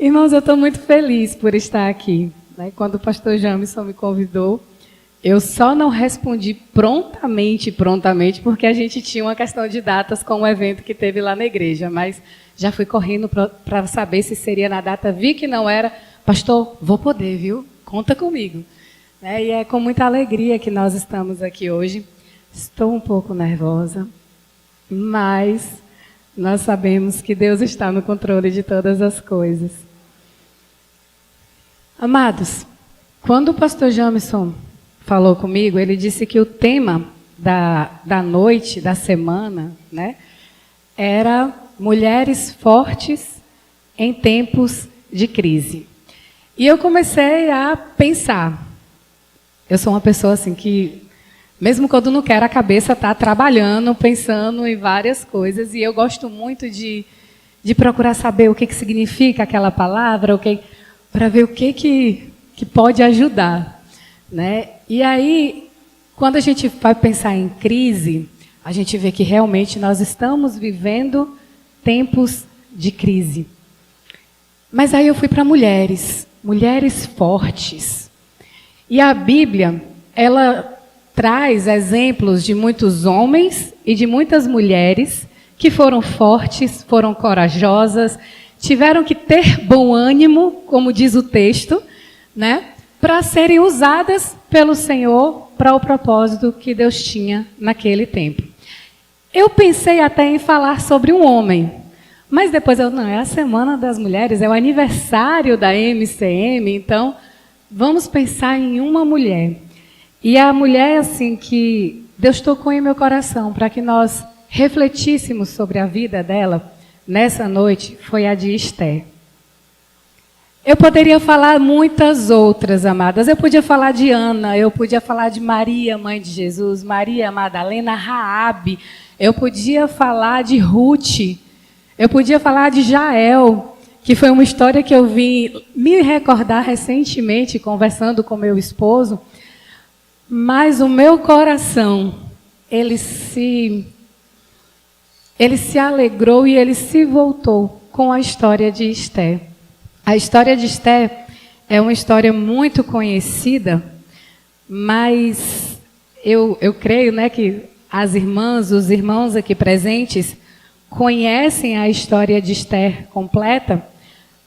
Irmãos, eu estou muito feliz por estar aqui. Né? Quando o pastor Jamison me convidou, eu só não respondi prontamente, porque a gente tinha uma questão de datas com o evento que teve lá na igreja, mas já fui correndo para saber se seria na data, vi que não era. Pastor, vou poder, viu? Conta comigo. Né? E é com muita alegria que nós estamos aqui hoje. Estou um pouco nervosa, mas nós sabemos que Deus está no controle de todas as coisas. Amados, quando o pastor Jamison falou comigo, ele disse que o tema da noite, da semana, né, era mulheres fortes em tempos de crise. E eu comecei a pensar. Eu sou uma pessoa assim que, mesmo quando não quero, a cabeça está trabalhando, pensando em várias coisas. E eu gosto muito de procurar saber o que significa aquela palavra, para ver o que pode ajudar. Né? E aí, quando a gente vai pensar em crise, a gente vê que realmente nós estamos vivendo tempos de crise. Mas aí eu fui para mulheres fortes. E a Bíblia, ela traz exemplos de muitos homens e de muitas mulheres que foram fortes, foram corajosas, tiveram que ter bom ânimo, como diz o texto, né, para serem usadas pelo Senhor para o propósito que Deus tinha naquele tempo. Eu pensei até em falar sobre um homem, mas depois não, é a Semana das Mulheres, é o aniversário da MCM, então vamos pensar em uma mulher. E a mulher, assim, que Deus tocou em meu coração para que nós refletíssemos sobre a vida dela nessa noite, foi a de Esther. Eu poderia falar muitas outras, amadas. Eu podia falar de Ana, eu podia falar de Maria, mãe de Jesus, Maria Madalena, Raabe. Eu podia falar de Ruth. Eu podia falar de Jael, que foi uma história que eu vim me recordar recentemente, conversando com meu esposo. Mas o meu coração, ele se alegrou e ele se voltou com a história de Esther. A história de Esther é uma história muito conhecida, mas eu creio, né, que as irmãs, os irmãos aqui presentes conhecem a história de Esther completa.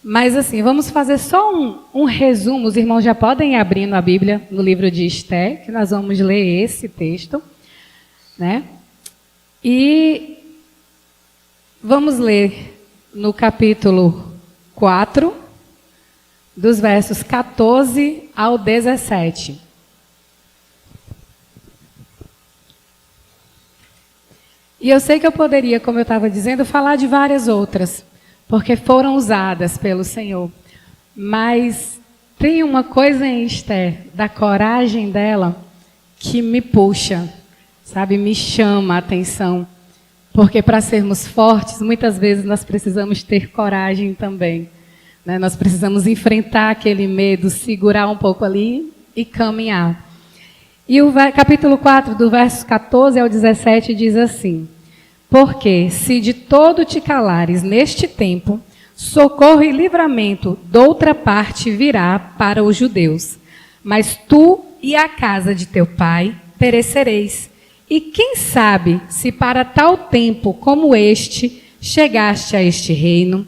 Mas assim, vamos fazer só um resumo. Os irmãos já podem ir abrindo a Bíblia no livro de Esther, que nós vamos ler esse texto, né? E vamos ler no capítulo 4, dos versos 14 ao 17. E eu sei que eu poderia, como eu estava dizendo, falar de várias outras, porque foram usadas pelo Senhor. Mas tem uma coisa em Esther, da coragem dela, que me puxa, sabe, me chama a atenção. Porque para sermos fortes, muitas vezes nós precisamos ter coragem também. Né? Nós precisamos enfrentar aquele medo, segurar um pouco ali e caminhar. E o capítulo 4, do verso 14 ao 17, diz assim: porque se de todo te calares neste tempo, socorro e livramento doutra parte virá para os judeus. Mas tu e a casa de teu pai perecereis. E quem sabe se para tal tempo como este chegaste a este reino?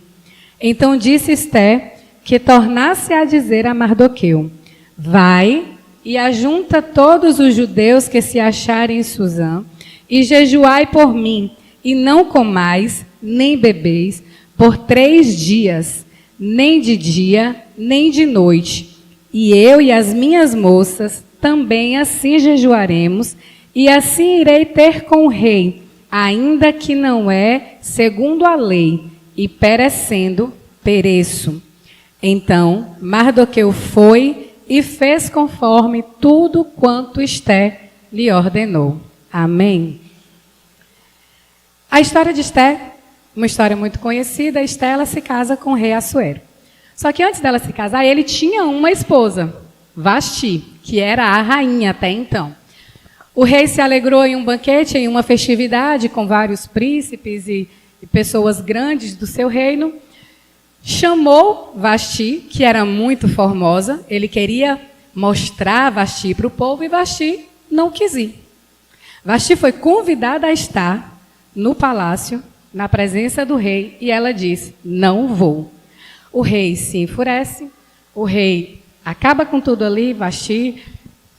Então disse Esther que tornasse a dizer a Mardoqueu: vai e ajunta todos os judeus que se acharem em Susã, e jejuai por mim, e não comais, nem bebeis, por 3 dias, nem de dia, nem de noite. E eu e as minhas moças também assim jejuaremos, e assim irei ter com o rei, ainda que não é segundo a lei, e perecendo, pereço. Então Mardoqueu foi e fez conforme tudo quanto Esther lhe ordenou. Amém. A história de Esther, uma história muito conhecida. Esther, ela se casa com o rei Assuero. Só que antes dela se casar, ele tinha uma esposa, Vasti, que era a rainha até então. O rei se alegrou em um banquete, em uma festividade, com vários príncipes e pessoas grandes do seu reino. chamou Vasti, que era muito formosa, ele queria mostrar Vasti para o povo e Vasti não quis ir. Vasti foi convidada a estar no palácio, na presença do rei, e ela disse, não vou. O rei se enfurece, o rei acaba com tudo ali, Vasti,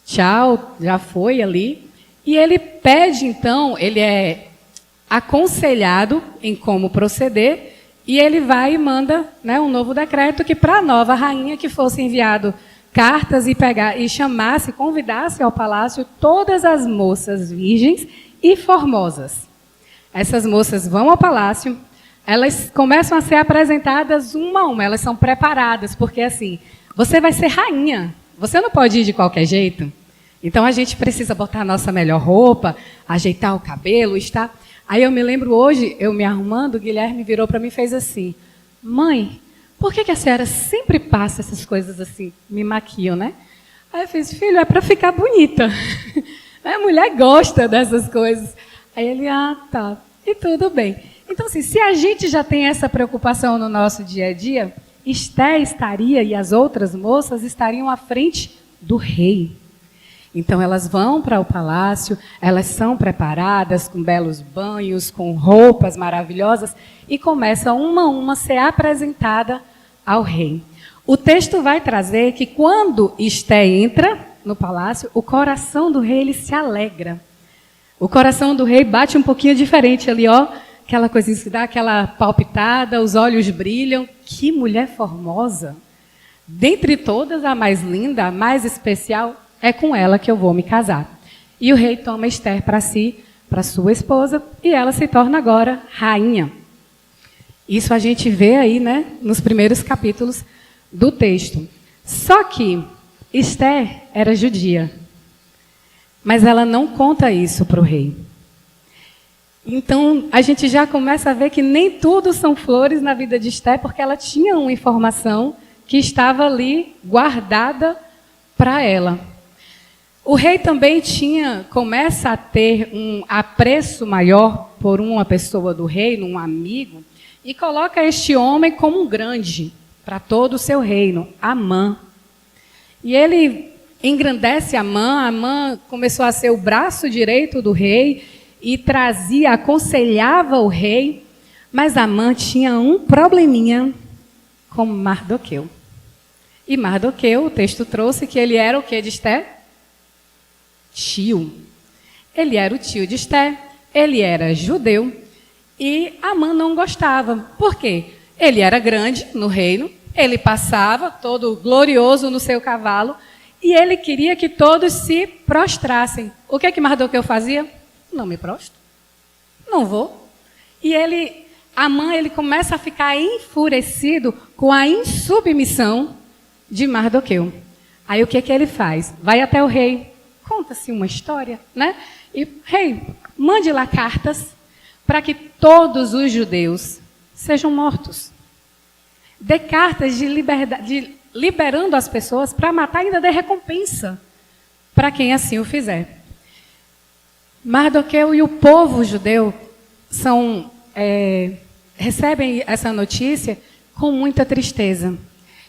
tchau, já foi ali, e ele pede então, ele é aconselhado em como proceder, e ele vai e manda, né, um novo decreto que para a nova rainha que fosse enviado cartas e chamasse, convidasse ao palácio todas as moças virgens e formosas. Essas moças vão ao palácio, elas começam a ser apresentadas uma a uma, elas são preparadas, porque assim, você vai ser rainha, você não pode ir de qualquer jeito. Então a gente precisa botar a nossa melhor roupa, ajeitar o cabelo, estar... Aí eu me lembro hoje, eu me arrumando, o Guilherme virou para mim e fez assim, mãe, por que a senhora sempre passa essas coisas assim, me maquiam, né? Aí eu fiz, filho, é para ficar bonita. A mulher gosta dessas coisas. Aí ele, tá, e tudo bem. Então, assim, se a gente já tem essa preocupação no nosso dia a dia, Esté estaria e as outras moças estariam à frente do rei. Então, elas vão para o palácio, elas são preparadas com belos banhos, com roupas maravilhosas, e começam uma a uma a ser apresentada ao rei. O texto vai trazer que quando Esté entra no palácio, o coração do rei ele se alegra. O coração do rei bate um pouquinho diferente ali, ó, aquela coisinha que dá aquela palpitada, os olhos brilham. Que mulher formosa! Dentre todas, a mais linda, a mais especial, é com ela que eu vou me casar. E o rei toma Esther para si, para sua esposa, e ela se torna agora rainha. Isso a gente vê aí, né, nos primeiros capítulos do texto. Só que Esther era judia, mas ela não conta isso para o rei. Então, a gente já começa a ver que nem tudo são flores na vida de Esther, porque ela tinha uma informação que estava ali guardada para ela. O rei também começa a ter um apreço maior por uma pessoa do reino, um amigo, e coloca este homem como um grande para todo o seu reino, Amã. E ele engrandece Amã. Amã começou a ser o braço direito do rei e aconselhava o rei, mas Amã tinha um probleminha com Mardoqueu. E Mardoqueu, o texto trouxe que ele era o que de Esther? Tio. Ele era o tio de Esther, ele era judeu, e Amã não gostava. Por quê? Ele era grande no reino, ele passava todo glorioso no seu cavalo, e ele queria que todos se prostrassem. O que Mardoqueu fazia? Não me prostro, não vou. E Amã, ele começa a ficar enfurecido com a insubmissão de Mardoqueu. Aí o que ele faz? Vai até o rei, conta-se uma história, né? E, rei, mande lá cartas para que todos os judeus sejam mortos. Dê cartas liberando as pessoas para matar e ainda dê recompensa para quem assim o fizer. Mardoqueu e o povo judeu recebem essa notícia com muita tristeza.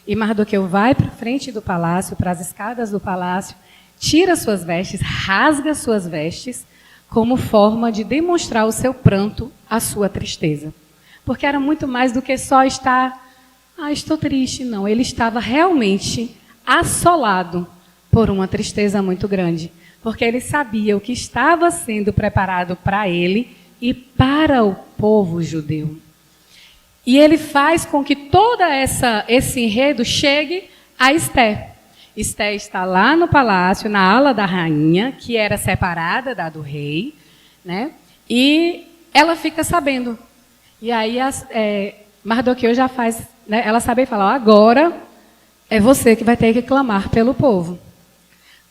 E Mardoqueu vai para frente do palácio, para as escadas do palácio, tira suas vestes, rasga suas vestes, como forma de demonstrar o seu pranto, a sua tristeza. Porque era muito mais do que só estar, estou triste. Não, ele estava realmente assolado por uma tristeza muito grande. Porque ele sabia o que estava sendo preparado para ele e para o povo judeu. E ele faz com que todo esse enredo chegue a Esther. Esther está lá no palácio, na ala da rainha, que era separada da do rei, né? E ela fica sabendo. E aí Mardoqueu já faz, né? Ela sabe e fala, agora é você que vai ter que clamar pelo povo.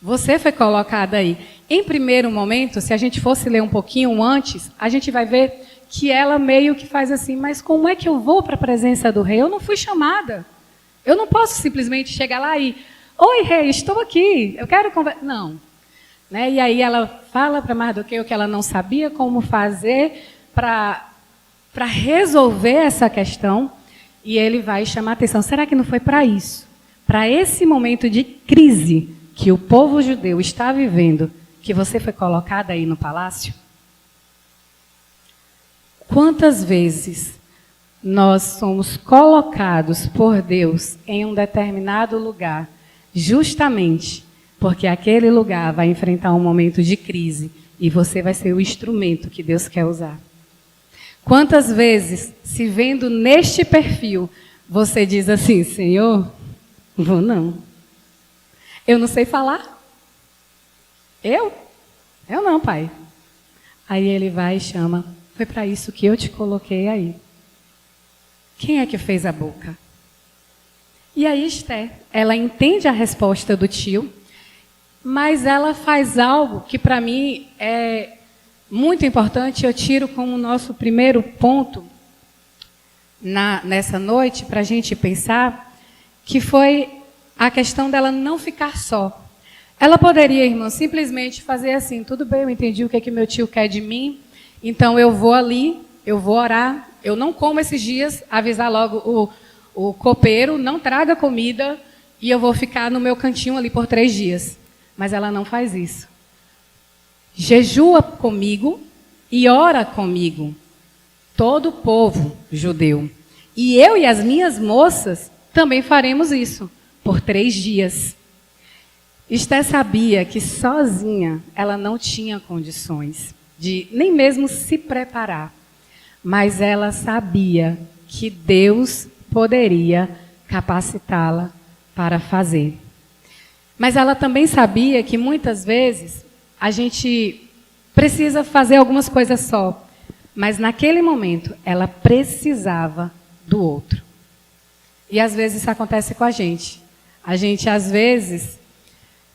Você foi colocada aí. Em primeiro momento, se a gente fosse ler um pouquinho antes, a gente vai ver que ela meio que faz assim, mas como é que eu vou para a presença do rei? Eu não fui chamada. Eu não posso simplesmente chegar lá e... Oi, rei, estou aqui, eu quero conversar. Não. Né? E aí ela fala para Mardoqueu que ela não sabia como fazer para resolver essa questão. e ele vai chamar a atenção. Será que não foi para isso? Para esse momento de crise que o povo judeu está vivendo, que você foi colocada aí no palácio? Quantas vezes nós somos colocados por Deus em um determinado lugar, justamente porque aquele lugar vai enfrentar um momento de crise e você vai ser o instrumento que Deus quer usar? Quantas vezes, se vendo neste perfil, você diz assim: Senhor, vou não. Eu não sei falar. Eu não, Pai. Aí ele vai e chama: foi para isso que eu te coloquei aí. Quem é que fez a boca? E aí Esther, ela entende a resposta do tio, mas ela faz algo que para mim é muito importante. Eu tiro como nosso primeiro ponto nessa noite para a gente pensar, que foi a questão dela não ficar só. Ela poderia, irmão, simplesmente fazer assim: tudo bem, eu entendi o que é que meu tio quer de mim, então eu vou ali, eu vou orar, eu não como esses dias, avisar logo o copeiro, não traga comida, e eu vou ficar no meu cantinho ali por 3 dias. Mas ela não faz isso. Jejua comigo e ora comigo, todo o povo judeu. E eu e as minhas moças também faremos isso por 3 dias. Esther sabia que sozinha ela não tinha condições de nem mesmo se preparar. Mas ela sabia que Deus poderia capacitá-la para fazer. Mas ela também sabia que muitas vezes a gente precisa fazer algumas coisas só. Mas naquele momento ela precisava do outro. E às vezes isso acontece com a gente. A gente às vezes,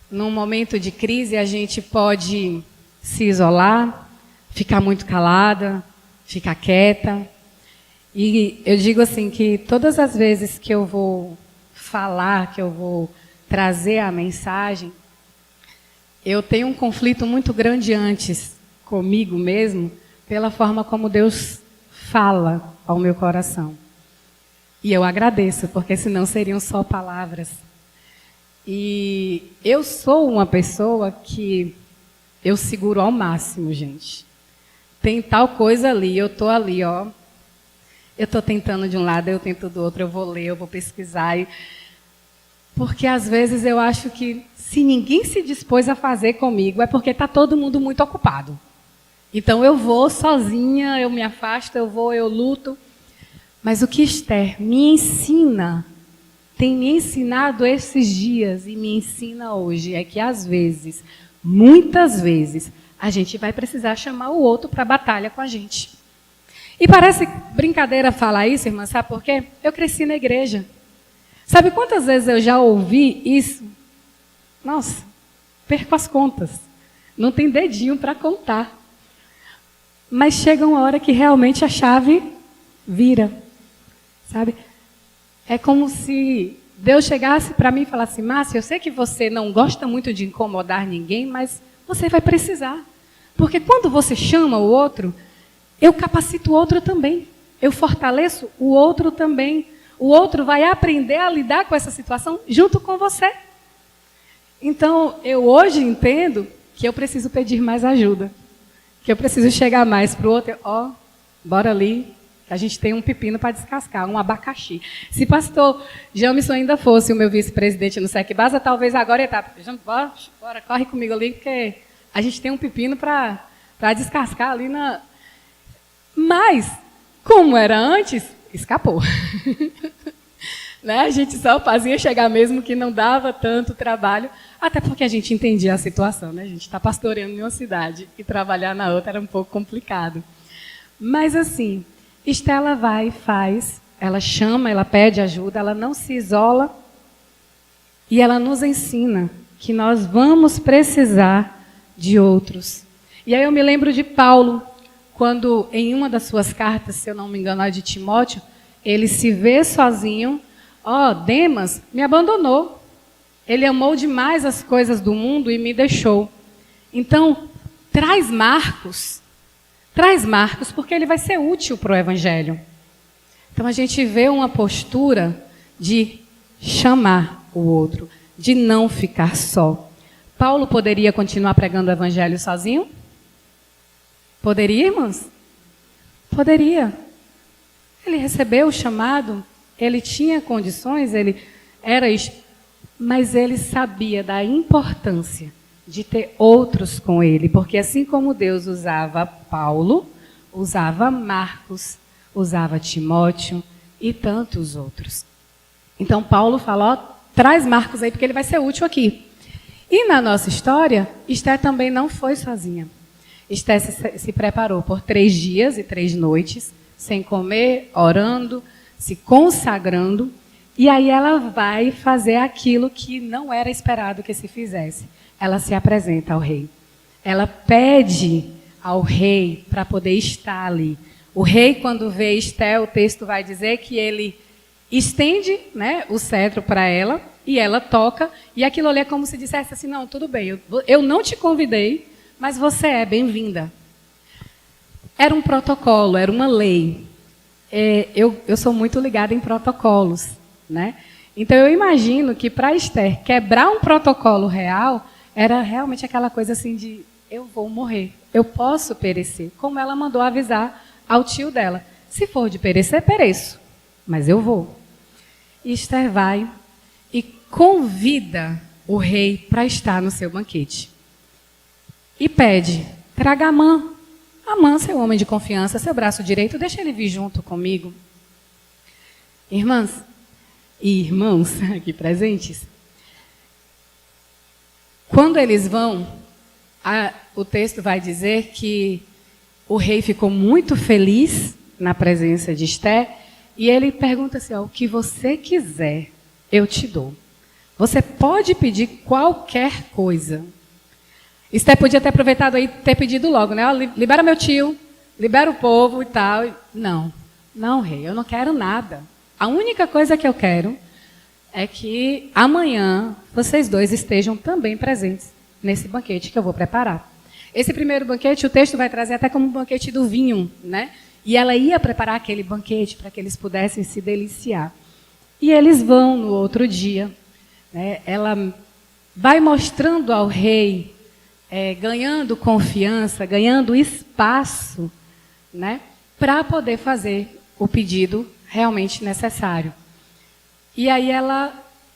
num momento de crise, a gente pode se isolar, ficar muito calada, ficar quieta. E eu digo assim que todas as vezes que eu vou falar, que eu vou trazer a mensagem, eu tenho um conflito muito grande antes comigo mesmo, pela forma como Deus fala ao meu coração. E eu agradeço, porque senão seriam só palavras. E eu sou uma pessoa que eu seguro ao máximo, gente. Tem tal coisa ali, eu estou ali, ó. Eu estou tentando de um lado, eu tento do outro, eu vou ler, eu vou pesquisar. Porque às vezes eu acho que se ninguém se dispôs a fazer comigo, é porque está todo mundo muito ocupado. Então eu vou sozinha, eu me afasto, eu vou, eu luto. Mas o que Esther me ensina, tem me ensinado esses dias e me ensina hoje, é que às vezes, muitas vezes, a gente vai precisar chamar o outro para a batalha com a gente. E parece brincadeira falar isso, irmã, sabe por quê? Eu cresci na igreja. Sabe quantas vezes eu já ouvi isso? Nossa, perco as contas. Não tem dedinho para contar. Mas chega uma hora que realmente a chave vira. Sabe? É como se Deus chegasse para mim e falasse: Márcia, eu sei que você não gosta muito de incomodar ninguém, mas você vai precisar. Porque quando você chama o outro, eu capacito o outro também. Eu fortaleço o outro também. O outro vai aprender a lidar com essa situação junto com você. Então, eu hoje entendo que eu preciso pedir mais ajuda. Que eu preciso chegar mais para o outro. Ó, bora ali, que a gente tem um pepino para descascar, um abacaxi. Se pastor Jamison ainda fosse o meu vice-presidente no SECBASA, talvez agora ele está... Bora, corre comigo ali, porque a gente tem um pepino para descascar ali na... Mas, como era antes, escapou. Né? A gente só fazia chegar mesmo que não dava tanto trabalho, até porque a gente entendia a situação. Né? A gente está pastoreando em uma cidade e trabalhar na outra era um pouco complicado. Mas assim, Estela vai e faz, ela chama, ela pede ajuda, ela não se isola e ela nos ensina que nós vamos precisar de outros. E aí eu me lembro de Paulo, quando em uma das suas cartas, se eu não me engano, a de Timóteo, ele se vê sozinho. Demas me abandonou. Ele amou demais as coisas do mundo e me deixou. Então, traz Marcos, porque ele vai ser útil para o Evangelho. Então a gente vê uma postura de chamar o outro, de não ficar só. Paulo poderia continuar pregando o evangelho sozinho? Poderia, irmãos? Poderia. Ele recebeu o chamado, ele tinha condições, mas ele sabia da importância de ter outros com ele, porque assim como Deus usava Paulo, usava Marcos, usava Timóteo e tantos outros. Então Paulo fala, ó, traz Marcos aí porque ele vai ser útil aqui. E na nossa história, Esther também não foi sozinha. Esther se preparou por 3 dias e 3 noites, sem comer, orando, se consagrando, e aí ela vai fazer aquilo que não era esperado que se fizesse. Ela se apresenta ao rei. Ela pede ao rei para poder estar ali. O rei, quando vê Esther, o texto vai dizer que ele estende, né, o cetro para ela, e ela toca, e aquilo ali é como se dissesse assim, não, tudo bem, eu não te convidei, mas você é bem-vinda. Era um protocolo, era uma lei. Eu sou muito ligada em protocolos, né? Então eu imagino que para Esther quebrar um protocolo real era realmente aquela coisa assim de eu vou morrer, eu posso perecer, como ela mandou avisar ao tio dela. Se for de perecer, pereço, mas eu vou. E Esther vai e convida o rei para estar no seu banquete. E pede, traga Amã. Amã, seu homem de confiança, seu braço direito, deixa ele vir junto comigo. Irmãs e irmãos aqui presentes, quando eles vão, o texto vai dizer que o rei ficou muito feliz na presença de Esther e ele pergunta assim, ó, o que você quiser, eu te dou. Você pode pedir qualquer coisa. Esther podia ter aproveitado aí, ter pedido logo, né? Libera meu tio, libera o povo e tal. Não, não, rei, eu não quero nada. A única coisa que eu quero é que amanhã vocês dois estejam também presentes nesse banquete que eu vou preparar. Esse primeiro banquete, o texto vai trazer até como um banquete do vinho, né? E ela ia preparar aquele banquete para que eles pudessem se deliciar. E eles vão no outro dia, né? Ela vai mostrando ao rei, ganhando confiança, ganhando espaço, né? Para poder fazer o pedido realmente necessário. E aí ela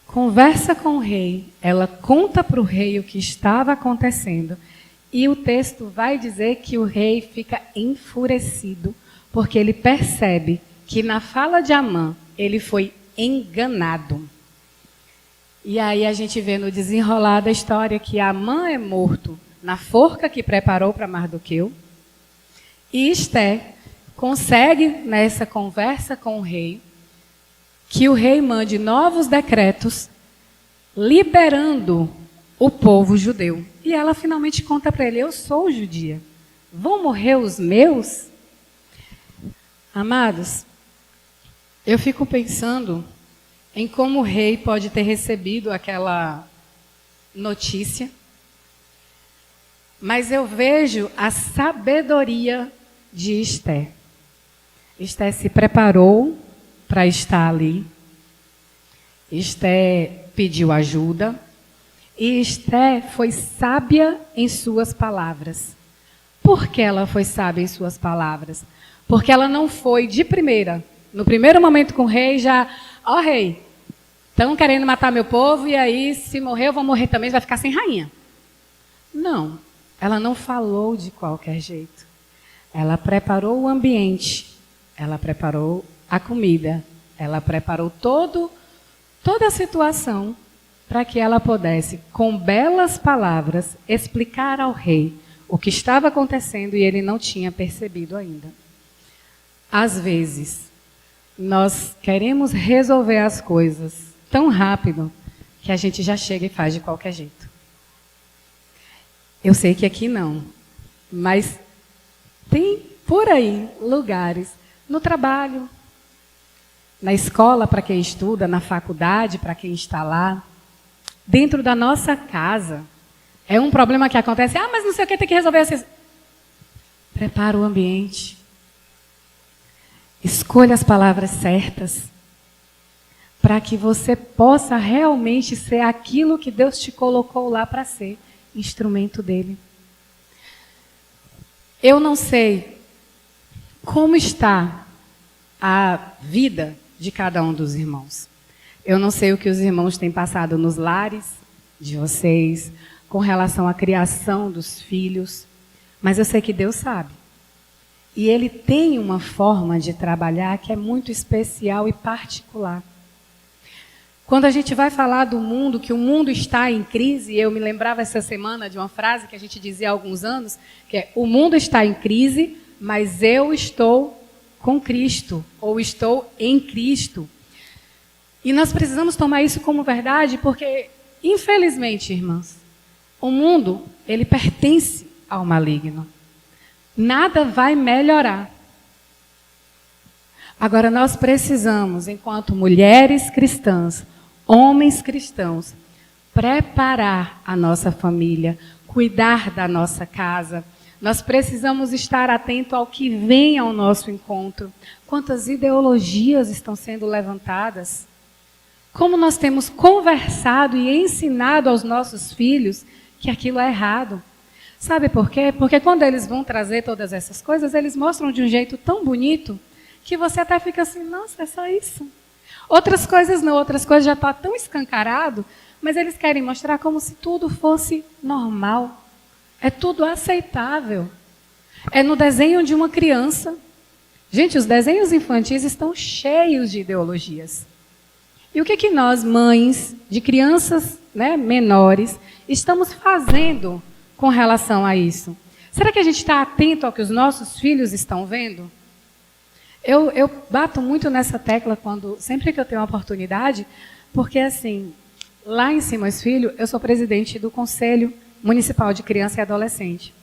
conversa com o rei, ela conta para o rei o que estava acontecendo. E o texto vai dizer que o rei fica enfurecido, porque ele percebe que na fala de Amã, ele foi enganado. E aí a gente vê no desenrolar da história que Amã é morto na forca que preparou para Mardoqueu. E Esther consegue, nessa conversa com o rei, que o rei mande novos decretos liberando o povo judeu. E ela finalmente conta para ele, eu sou judia. Vão morrer os meus? Amados, eu fico pensando em como o rei pode ter recebido aquela notícia, mas eu vejo a sabedoria de Esther. Esther se preparou para estar ali. Esther pediu ajuda. E Esther foi sábia em suas palavras. Por que ela foi sábia em suas palavras? Porque ela não foi de primeira. No primeiro momento com o rei, já... Ó, rei, estão querendo matar meu povo e aí, se morrer, eu vou morrer também, vai ficar sem rainha. Não, ela não falou de qualquer jeito. Ela preparou o ambiente, ela preparou a comida, ela preparou toda a situação para que ela pudesse, com belas palavras, explicar ao rei o que estava acontecendo e ele não tinha percebido ainda. Às vezes, nós queremos resolver as coisas tão rápido que a gente já chega e faz de qualquer jeito. Eu sei que aqui não, mas tem por aí lugares, no trabalho, na escola para quem estuda, na faculdade para quem está lá, dentro da nossa casa. É um problema que acontece, mas não sei o que, tem que resolver. Prepara o ambiente. Escolha as palavras certas, para que você possa realmente ser aquilo que Deus te colocou lá para ser, instrumento dele. Eu não sei como está a vida de cada um dos irmãos. Eu não sei o que os irmãos têm passado nos lares de vocês, com relação à criação dos filhos, mas eu sei que Deus sabe. E Ele tem uma forma de trabalhar que é muito especial e particular. Quando a gente vai falar do mundo, que o mundo está em crise, eu me lembrava essa semana de uma frase que a gente dizia há alguns anos, que é: o mundo está em crise, mas eu estou com Cristo, ou estou em Cristo. E nós precisamos tomar isso como verdade, porque, infelizmente, irmãos, o mundo, ele pertence ao maligno. Nada vai melhorar. Agora, nós precisamos, enquanto mulheres cristãs, homens cristãos, preparar a nossa família, cuidar da nossa casa. Nós precisamos estar atentos ao que vem ao nosso encontro. Quantas ideologias estão sendo levantadas? Como nós temos conversado e ensinado aos nossos filhos que aquilo é errado. Sabe por quê? Porque quando eles vão trazer todas essas coisas, eles mostram de um jeito tão bonito que você até fica assim: nossa, é só isso. Outras coisas não, outras coisas já estão tão escancarado, mas eles querem mostrar como se tudo fosse normal. É tudo aceitável. É no desenho de uma criança. Gente, os desenhos infantis estão cheios de ideologias. E o que nós, mães de crianças, menores, estamos fazendo com relação a isso? Será que a gente está atento ao que os nossos filhos estão vendo? Eu bato muito nessa tecla sempre que eu tenho uma oportunidade, porque assim, lá em Simões Filho, eu sou presidente do Conselho Municipal de Criança e Adolescente.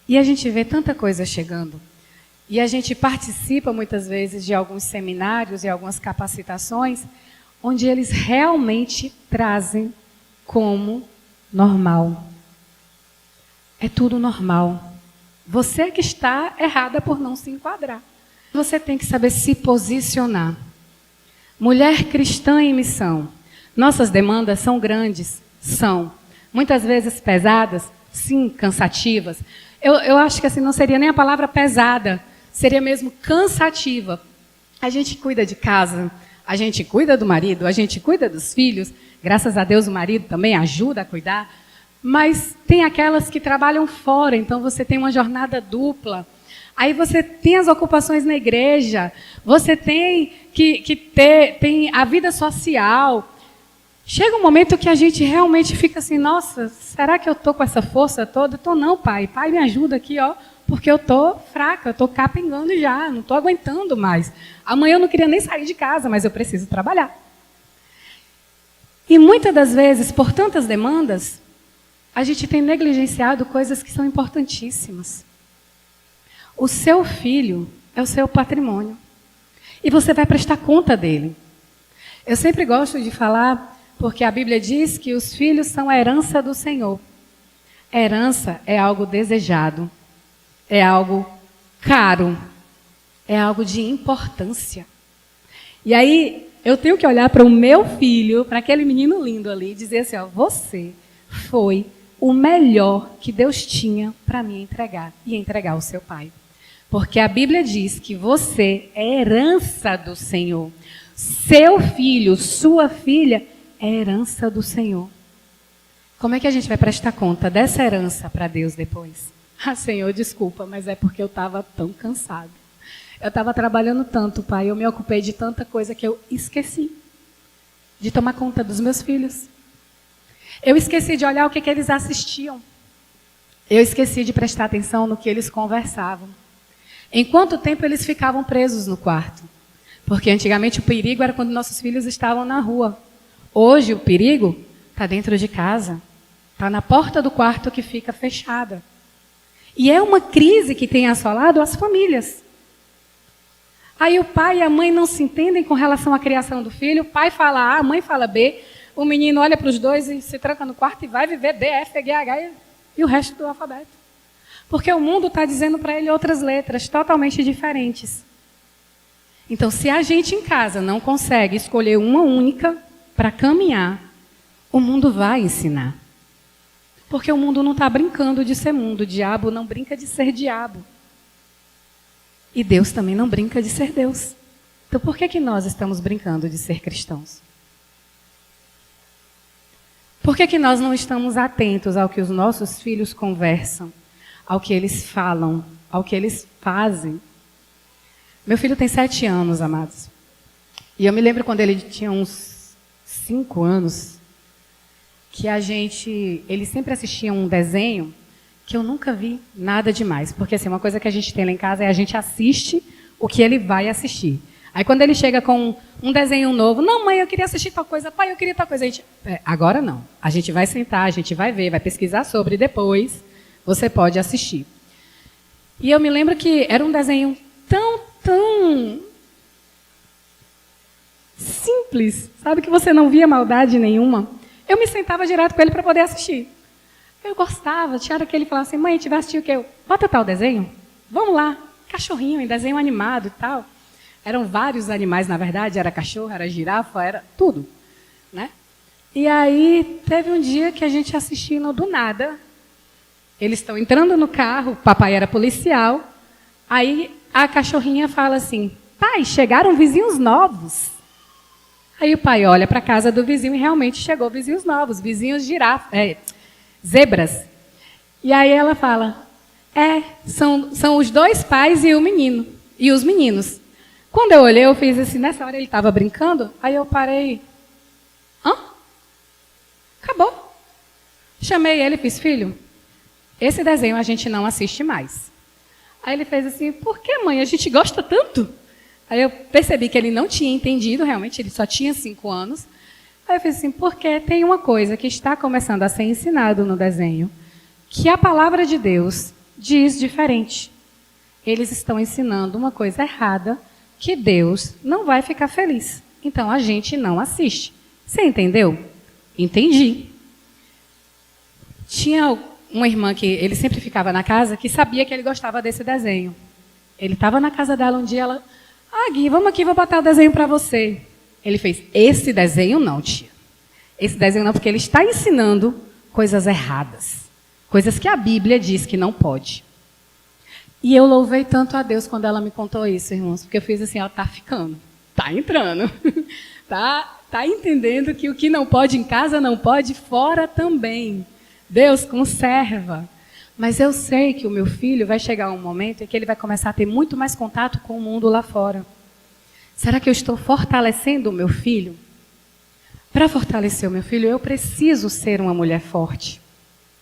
E a gente vê tanta coisa chegando. E a gente participa muitas vezes de alguns seminários e algumas capacitações, onde eles realmente trazem como normal. É tudo normal. Você que está errada por não se enquadrar. Você tem que saber se posicionar. Mulher cristã em missão. Nossas demandas são grandes? São. Muitas vezes pesadas? Sim, cansativas. Eu acho que assim não seria nem a palavra pesada, seria mesmo cansativa. A gente cuida de casa, a gente cuida do marido, a gente cuida dos filhos. Graças a Deus o marido também ajuda a cuidar. Mas tem aquelas que trabalham fora, então você tem uma jornada dupla. Aí você tem as ocupações na igreja, você tem que ter a vida social. Chega um momento que a gente realmente fica assim: nossa, será que eu estou com essa força toda? Estou não, pai. Pai, me ajuda aqui, porque eu estou fraca, eu estou capengando já, não estou aguentando mais. Amanhã eu não queria nem sair de casa, mas eu preciso trabalhar. E muitas das vezes, por tantas demandas, a gente tem negligenciado coisas que são importantíssimas. O seu filho é o seu patrimônio. E você vai prestar conta dele. Eu sempre gosto de falar, porque a Bíblia diz que os filhos são a herança do Senhor. Herança é algo desejado, é algo caro, é algo de importância. E aí eu tenho que olhar para o meu filho, para aquele menino lindo ali, e dizer assim: você foi o melhor que Deus tinha para me entregar, e entregar ao seu pai. Porque a Bíblia diz que você é herança do Senhor. Seu filho, sua filha, é herança do Senhor. Como é que a gente vai prestar conta dessa herança para Deus depois? Ah, Senhor, desculpa, mas é porque eu estava tão cansado. Eu estava trabalhando tanto, pai, eu me ocupei de tanta coisa que eu esqueci de tomar conta dos meus filhos. Eu esqueci de olhar o que eles assistiam. Eu esqueci de prestar atenção no que eles conversavam. Em quanto tempo eles ficavam presos no quarto? Porque antigamente o perigo era quando nossos filhos estavam na rua. Hoje o perigo está dentro de casa. Está na porta do quarto que fica fechada. E é uma crise que tem assolado as famílias. Aí o pai e a mãe não se entendem com relação à criação do filho. O pai fala A, a mãe fala B. O menino olha para os dois e se tranca no quarto e vai viver D, F, G, H e o resto do alfabeto. Porque o mundo está dizendo para ele outras letras totalmente diferentes. Então, se a gente em casa não consegue escolher uma única para caminhar, o mundo vai ensinar. Porque o mundo não está brincando de ser mundo. O diabo não brinca de ser diabo. E Deus também não brinca de ser Deus. Então, por que nós estamos brincando de ser cristãos? Por que nós não estamos atentos ao que os nossos filhos conversam, ao que eles falam, ao que eles fazem? Meu filho tem 7 anos, amados. E eu me lembro quando ele tinha uns 5 anos, que ele sempre assistia um desenho que eu nunca vi nada demais. Porque assim, uma coisa que a gente tem lá em casa é a gente assiste o que ele vai assistir. Aí quando ele chega com um desenho novo, não, mãe, eu queria assistir tal coisa, pai, eu queria tal coisa. Agora não. A gente vai sentar, a gente vai ver, vai pesquisar sobre e depois você pode assistir. E eu me lembro que era um desenho tão simples, sabe, que você não via maldade nenhuma. Eu me sentava direto com ele para poder assistir. Eu gostava, tinha hora que ele falava assim, mãe, a gente vai assistir o quê? Bota tal desenho? Vamos lá. Cachorrinho, em desenho animado e tal. Eram vários animais, na verdade, era cachorro, era girafa, era tudo, né? E aí, teve um dia que a gente assistindo do nada, eles estão entrando no carro, o papai era policial, aí a cachorrinha fala assim, pai, chegaram vizinhos novos. Aí o pai olha para a casa do vizinho e realmente chegou vizinhos novos, vizinhos zebras. E aí ela fala, são os 2 pais e o menino, e os meninos. Quando eu olhei, eu fiz assim, nessa hora ele estava brincando, aí eu parei, acabou. Chamei ele e fiz, filho, esse desenho a gente não assiste mais. Aí ele fez assim, por que, mãe? A gente gosta tanto. Aí eu percebi que ele não tinha entendido, realmente, ele só tinha 5 anos. Aí eu fiz assim, porque tem uma coisa que está começando a ser ensinado no desenho, que a palavra de Deus diz diferente. Eles estão ensinando uma coisa errada, que Deus não vai ficar feliz. Então a gente não assiste. Você entendeu? Entendi. Tinha uma irmã que ele sempre ficava na casa, que sabia que ele gostava desse desenho. Ele estava na casa dela um dia, ela... Gui, vamos aqui, vou botar o desenho para você. Ele fez, esse desenho não, tia. Esse desenho não, porque ele está ensinando coisas erradas. Coisas que a Bíblia diz que não pode. E eu louvei tanto a Deus quando ela me contou isso, irmãos. Porque eu fiz assim, ela está ficando, está entrando. Tá entendendo que o que não pode em casa, não pode fora também. Deus conserva. Mas eu sei que o meu filho vai chegar um momento em que ele vai começar a ter muito mais contato com o mundo lá fora. Será que eu estou fortalecendo o meu filho? Para fortalecer o meu filho, eu preciso ser uma mulher forte.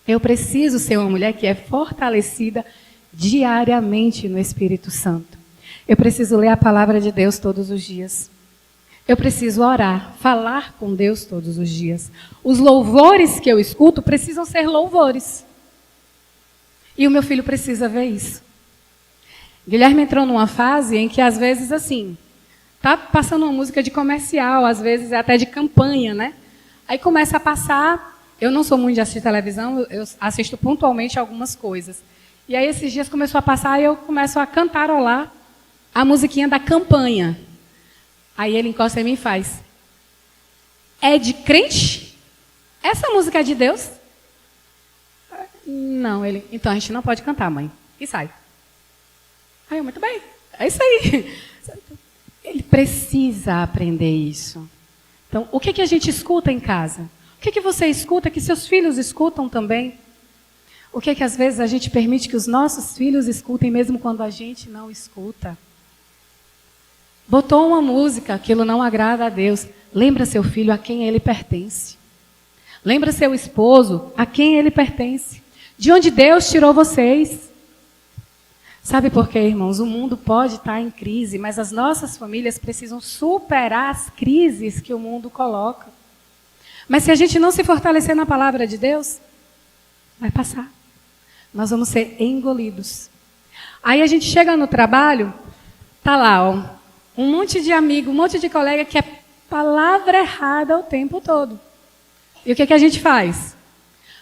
Eu preciso ser uma mulher que é fortalecida diariamente no Espírito Santo. Eu preciso ler a palavra de Deus todos os dias. Eu preciso orar, falar com Deus todos os dias. Os louvores que eu escuto precisam ser louvores. E o meu filho precisa ver isso. Guilherme entrou numa fase em que, às vezes, assim, tá passando uma música de comercial, às vezes é até de campanha, né? Aí começa a passar, eu não sou muito de assistir televisão, eu assisto pontualmente algumas coisas. E aí esses dias começou a passar e eu começo a cantarolar a musiquinha da campanha. Aí ele encosta em mim e faz, é de crente? Essa música é de Deus? Não, então a gente não pode cantar, mãe. E sai. Aí eu, muito bem, é isso aí. Ele precisa aprender isso. Então, o que a gente escuta em casa? O que você escuta que seus filhos escutam também? O que às vezes a gente permite que os nossos filhos escutem mesmo quando a gente não escuta? Botou uma música, aquilo não agrada a Deus. Lembra seu filho a quem ele pertence. Lembra seu esposo a quem ele pertence. De onde Deus tirou vocês. Sabe por quê, irmãos? O mundo pode estar em crise, mas as nossas famílias precisam superar as crises que o mundo coloca. Mas se a gente não se fortalecer na palavra de Deus, vai passar. Nós vamos ser engolidos. Aí a gente chega no trabalho, tá lá, um monte de amigo, um monte de colega que é palavra errada o tempo todo. E o que a gente faz?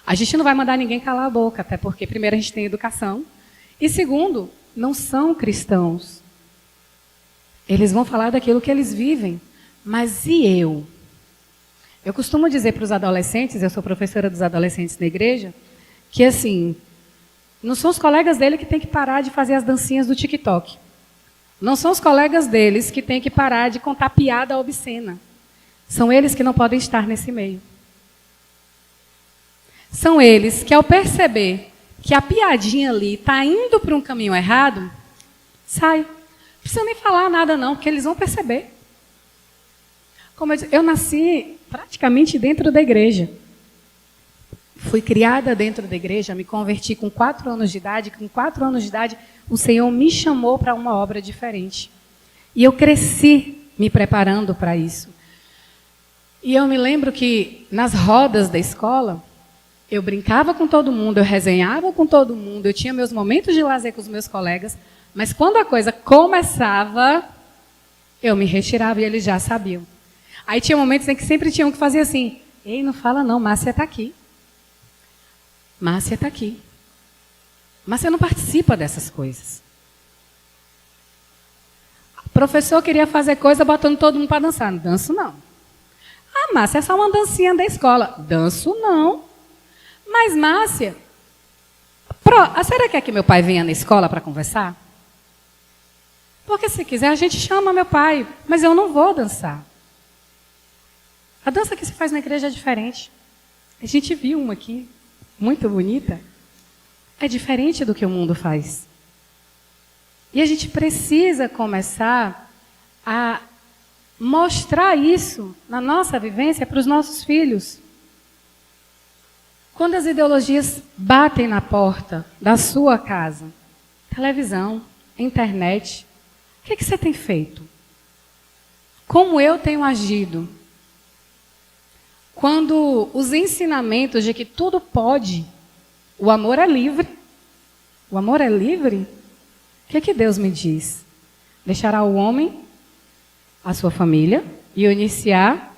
A gente não vai mandar ninguém calar a boca, até porque, primeiro, a gente tem educação. E, segundo, não são cristãos. Eles vão falar daquilo que eles vivem. Mas e eu? Eu costumo dizer para os adolescentes, eu sou professora dos adolescentes na igreja, que assim, não são os colegas dele que têm que parar de fazer as dancinhas do TikTok. Não são os colegas deles que têm que parar de contar piada obscena. São eles que não podem estar nesse meio. São eles que, ao perceber que a piadinha ali está indo para um caminho errado, sai. Não precisa nem falar nada não, porque eles vão perceber. Como eu disse, eu nasci praticamente dentro da igreja. Fui criada dentro da igreja, me converti com 4 anos de idade. Com 4 anos de idade, o Senhor me chamou para uma obra diferente. E eu cresci me preparando para isso. E eu me lembro que nas rodas da escola, eu brincava com todo mundo, eu resenhava com todo mundo, eu tinha meus momentos de lazer com os meus colegas, mas quando a coisa começava, eu me retirava e eles já sabiam. Aí tinha momentos em que sempre tinham que fazer assim, ei, não fala não, Márcia está aqui. Márcia está aqui. Márcia não participa dessas coisas. O professor queria fazer coisa botando todo mundo para dançar. Não danço não. Ah, Márcia, é só uma dancinha da escola. Danço não. Mas, Márcia, será que é que meu pai venha na escola para conversar? Porque se quiser a gente chama meu pai, mas eu não vou dançar. A dança que se faz na igreja é diferente. A gente viu uma aqui, muito bonita. É diferente do que o mundo faz. E a gente precisa começar a mostrar isso na nossa vivência para os nossos filhos. Quando as ideologias batem na porta da sua casa, televisão, internet, o que você tem feito? Como eu tenho agido? Quando os ensinamentos de que tudo pode, o amor é livre. O amor é livre? O que Deus me diz? Deixará o homem, a sua família, e iniciar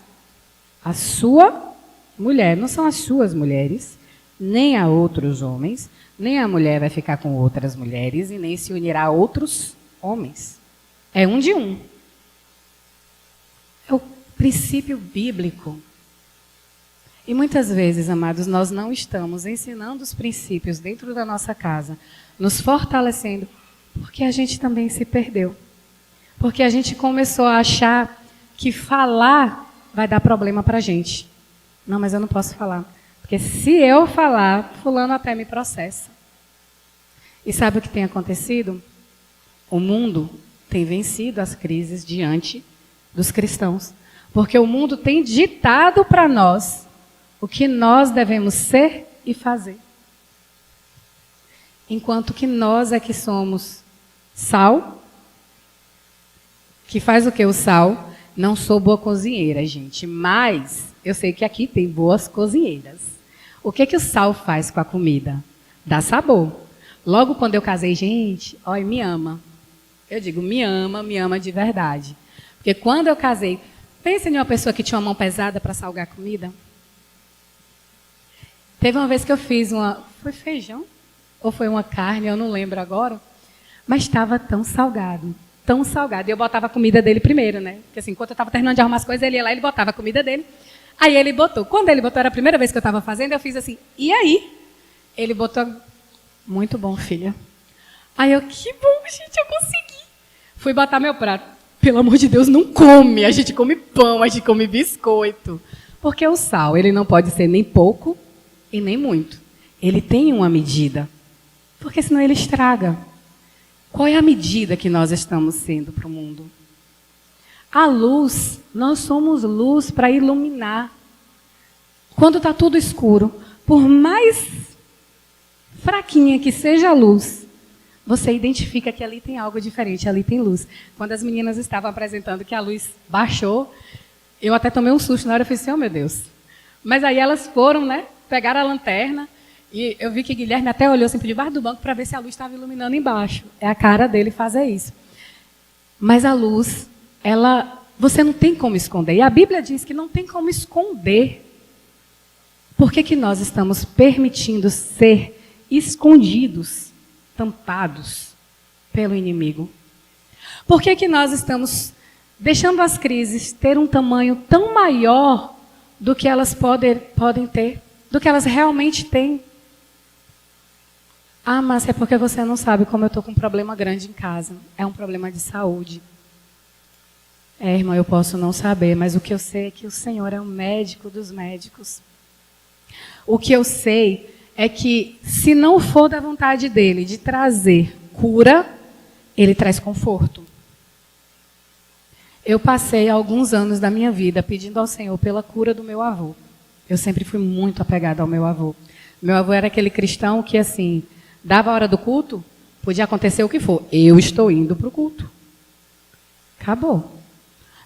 a sua mulher. Não são as suas mulheres, nem a outros homens, nem a mulher vai ficar com outras mulheres, e nem se unirá a outros homens. É um de um. É o princípio bíblico. E muitas vezes, amados, nós não estamos ensinando os princípios dentro da nossa casa, nos fortalecendo, porque a gente também se perdeu. Porque a gente começou a achar que falar vai dar problema para a gente. Não, mas eu não posso falar. Porque se eu falar, fulano até me processa. E sabe o que tem acontecido? O mundo tem vencido as crises diante dos cristãos. Porque o mundo tem ditado para nós o que nós devemos ser e fazer. Enquanto que nós é que somos sal, que faz o que o sal? Não sou boa cozinheira, gente, mas eu sei que aqui tem boas cozinheiras. O que o sal faz com a comida? Dá sabor. Logo quando eu casei, gente, olha, me ama. Eu digo, me ama de verdade. Porque quando eu casei, pense em uma pessoa que tinha uma mão pesada para salgar a comida. Teve uma vez que eu fiz foi feijão? Ou foi uma carne, eu não lembro agora. Mas estava tão salgado, tão salgado. E eu botava a comida dele primeiro, né? Porque assim, enquanto eu estava terminando de arrumar as coisas, ele ia lá e ele botava a comida dele. Aí ele botou. Quando ele botou, era a primeira vez que eu estava fazendo, eu fiz assim, e aí? Ele botou, muito bom, filha. Aí eu, que bom, gente, eu consegui. Fui botar meu prato. Pelo amor de Deus, não come. A gente come pão, a gente come biscoito. Porque o sal, ele não pode ser nem pouco e nem muito. Ele tem uma medida. Porque senão ele estraga. Qual é a medida que nós estamos sendo para o mundo? A luz, nós somos luz para iluminar. Quando está tudo escuro, por mais fraquinha que seja a luz, você identifica que ali tem algo diferente, ali tem luz. Quando as meninas estavam apresentando que a luz baixou, eu até tomei um susto na hora, eu falei assim, oh meu Deus. Mas aí elas foram, né, pegaram a lanterna, e eu vi que Guilherme até olhou assim por debaixo do banco para ver se a luz estava iluminando embaixo. É a cara dele fazer isso. Mas a luz, você não tem como esconder. E a Bíblia diz que não tem como esconder. Por que nós estamos permitindo ser escondidos, tampados pelo inimigo? Por que que nós estamos deixando as crises ter um tamanho tão maior do que elas podem ter, do que elas realmente têm? Ah, mas é porque você não sabe como eu estou com um problema grande em casa. É um problema de saúde. Irmã, eu posso não saber, mas o que eu sei é que o Senhor é o médico dos médicos. O que eu sei é que, se não for da vontade dele de trazer cura, ele traz conforto. Eu passei alguns anos da minha vida pedindo ao Senhor pela cura do meu avô. Eu sempre fui muito apegada ao meu avô. Meu avô era aquele cristão que, assim, dava a hora do culto, podia acontecer o que for. Eu estou indo para o culto. Acabou.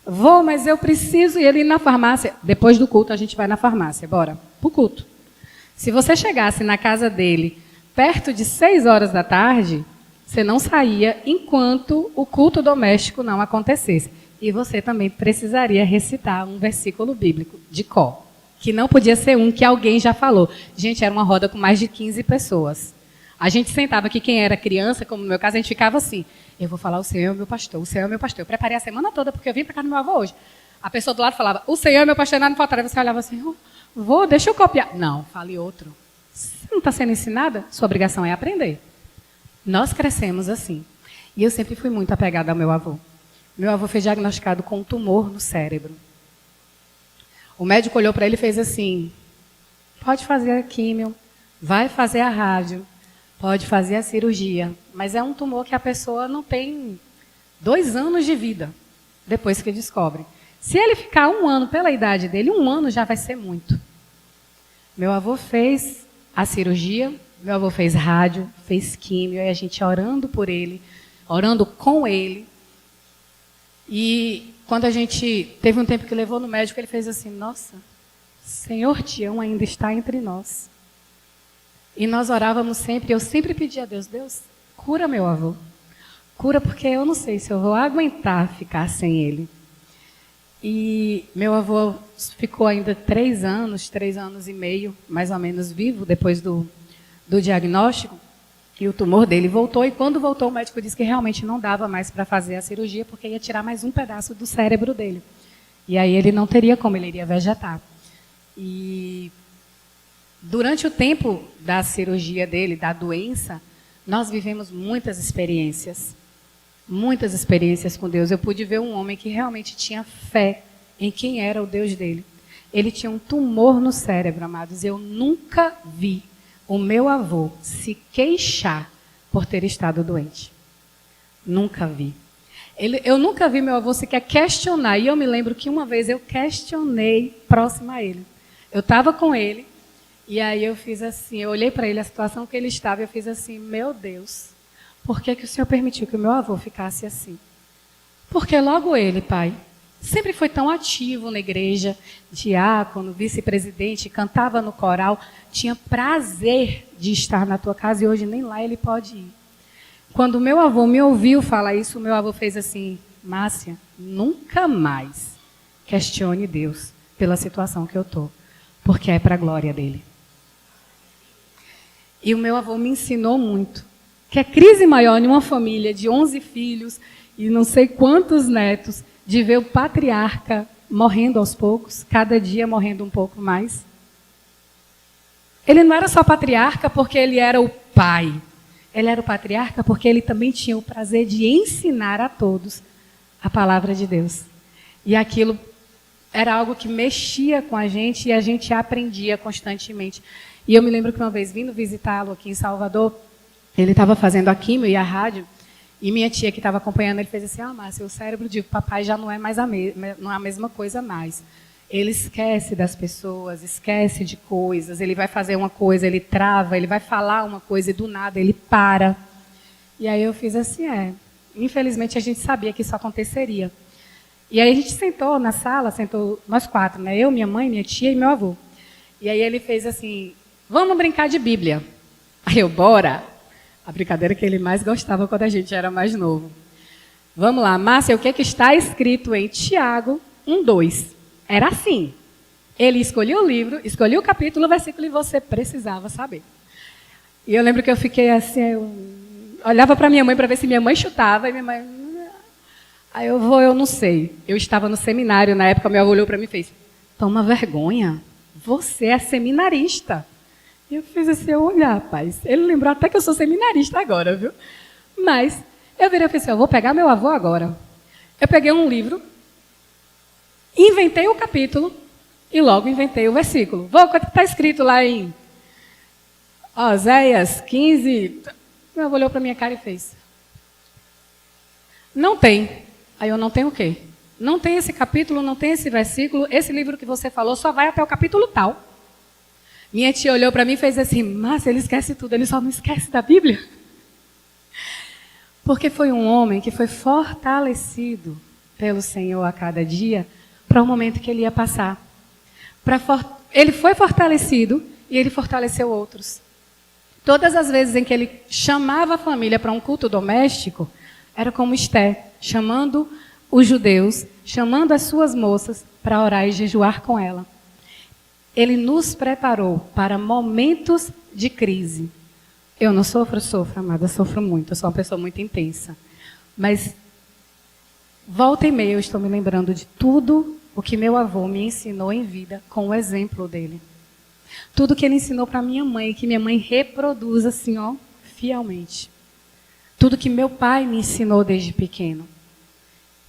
Vou, mas eu preciso ir na farmácia. Depois do culto, a gente vai na farmácia. Bora, para o culto. Se você chegasse na casa dele perto de 6 horas da tarde, você não saía enquanto o culto doméstico não acontecesse. E você também precisaria recitar um versículo bíblico de cor. Que não podia ser um que alguém já falou. Gente, era uma roda com mais de 15 pessoas. A gente sentava aqui, quem era criança, como no meu caso, a gente ficava assim. Eu vou falar, o Senhor é o meu pastor, o Senhor é o meu pastor. Eu preparei a semana toda, porque eu vim para casa do meu avô hoje. A pessoa do lado falava, o Senhor é meu pastor, nada me faltará. Você olhava assim, vou, deixa eu copiar. Não, fale outro. Você não está sendo ensinada? Sua obrigação é aprender. Nós crescemos assim. E eu sempre fui muito apegada ao meu avô. Meu avô foi diagnosticado com um tumor no cérebro. O médico olhou para ele e fez assim, pode fazer a químio, vai fazer a rádio, pode fazer a cirurgia, mas é um tumor que a pessoa não tem 2 anos de vida, depois que descobre. Se ele ficar 1 ano pela idade dele, 1 ano já vai ser muito. Meu avô fez a cirurgia, meu avô fez rádio, fez químio, e a gente orando por ele, orando com ele. E quando a gente teve um tempo que levou no médico, ele fez assim, nossa, Senhor Tião ainda está entre nós. E nós orávamos sempre, eu sempre pedia a Deus, Deus, cura meu avô. Cura porque eu não sei se eu vou aguentar ficar sem ele. E meu avô ficou ainda 3 anos, 3 anos e meio, mais ou menos, vivo depois do diagnóstico. E o tumor dele voltou, e quando voltou o médico disse que realmente não dava mais para fazer a cirurgia, porque ia tirar mais um pedaço do cérebro dele. E aí ele não teria como, ele iria vegetar. E durante o tempo da cirurgia dele, da doença, nós vivemos muitas experiências com Deus. Eu pude ver um homem que realmente tinha fé em quem era o Deus dele. Ele tinha um tumor no cérebro, amados. Eu nunca vi o meu avô se queixar por ter estado doente. Nunca vi. Eu nunca vi meu avô sequer questionar. E eu me lembro que uma vez eu questionei próxima a ele. Eu estava com ele, e aí eu fiz assim, eu olhei para ele, a situação que ele estava, e eu fiz assim, meu Deus, por que que o Senhor permitiu que o meu avô ficasse assim? Porque logo ele, pai, sempre foi tão ativo na igreja, diácono, vice-presidente, cantava no coral, tinha prazer de estar na tua casa e hoje nem lá ele pode ir. Quando o meu avô me ouviu falar isso, o meu avô fez assim, Márcia, nunca mais questione Deus pela situação que eu estou, porque é para a glória dele. E o meu avô me ensinou muito, que a crise maior em uma família de 11 filhos e não sei quantos netos, de ver o patriarca morrendo aos poucos, cada dia morrendo um pouco mais. Ele não era só patriarca porque ele era o pai. Ele era o patriarca porque ele também tinha o prazer de ensinar a todos a palavra de Deus. E aquilo era algo que mexia com a gente e a gente aprendia constantemente. E eu me lembro que uma vez, vindo visitá-lo aqui em Salvador, ele estava fazendo a químio e a rádio, e minha tia que estava acompanhando, ele fez assim, Márcia, o cérebro de papai já não é mais não é a mesma coisa mais. Ele esquece das pessoas, esquece de coisas, ele vai fazer uma coisa, ele trava, ele vai falar uma coisa e do nada ele para. E aí eu fiz assim, infelizmente a gente sabia que isso aconteceria. E aí a gente sentou na sala, sentou nós 4, né? Eu, minha mãe, minha tia e meu avô. E aí ele fez assim, vamos brincar de Bíblia. Aí eu, bora. A brincadeira que ele mais gostava quando a gente era mais novo. Vamos lá, Márcia, o que está escrito em Tiago 1:2? Era assim. Ele escolhia o livro, escolhia o capítulo, o versículo e você precisava saber. E eu lembro que eu fiquei assim, eu olhava para minha mãe para ver se minha mãe chutava e minha mãe... Aí eu não sei. Eu estava no seminário, na época meu avô olhou para mim e fez, toma vergonha, você é seminarista. E eu fiz assim, eu olhar, rapaz. Ele lembrou até que eu sou seminarista agora, viu? Mas eu virei e falei assim, eu vou pegar meu avô agora. Eu peguei um livro, inventei o capítulo e logo inventei o versículo. Vou, quanto está escrito lá em Oséias 15. Meu avô olhou para minha cara e fez, não tem. Aí eu, não tenho o quê? Não tem esse capítulo, não tem esse versículo, esse livro que você falou só vai até o capítulo tal. Minha tia olhou para mim e fez assim, mas ele esquece tudo, ele só não esquece da Bíblia. Porque foi um homem que foi fortalecido pelo Senhor a cada dia para o momento que ele ia passar. Ele foi fortalecido e ele fortaleceu outros. Todas as vezes em que ele chamava a família para um culto doméstico, era como Esther, chamando os judeus, chamando as suas moças para orar e jejuar com ela. Ele nos preparou para momentos de crise. Eu não sofro, amada, sofro muito, eu sou uma pessoa muito intensa. Mas, volta e meia, eu estou me lembrando de tudo o que meu avô me ensinou em vida com o exemplo dele. Tudo que ele ensinou para minha mãe, que minha mãe reproduz assim, ó, fielmente. Tudo que meu pai me ensinou desde pequeno.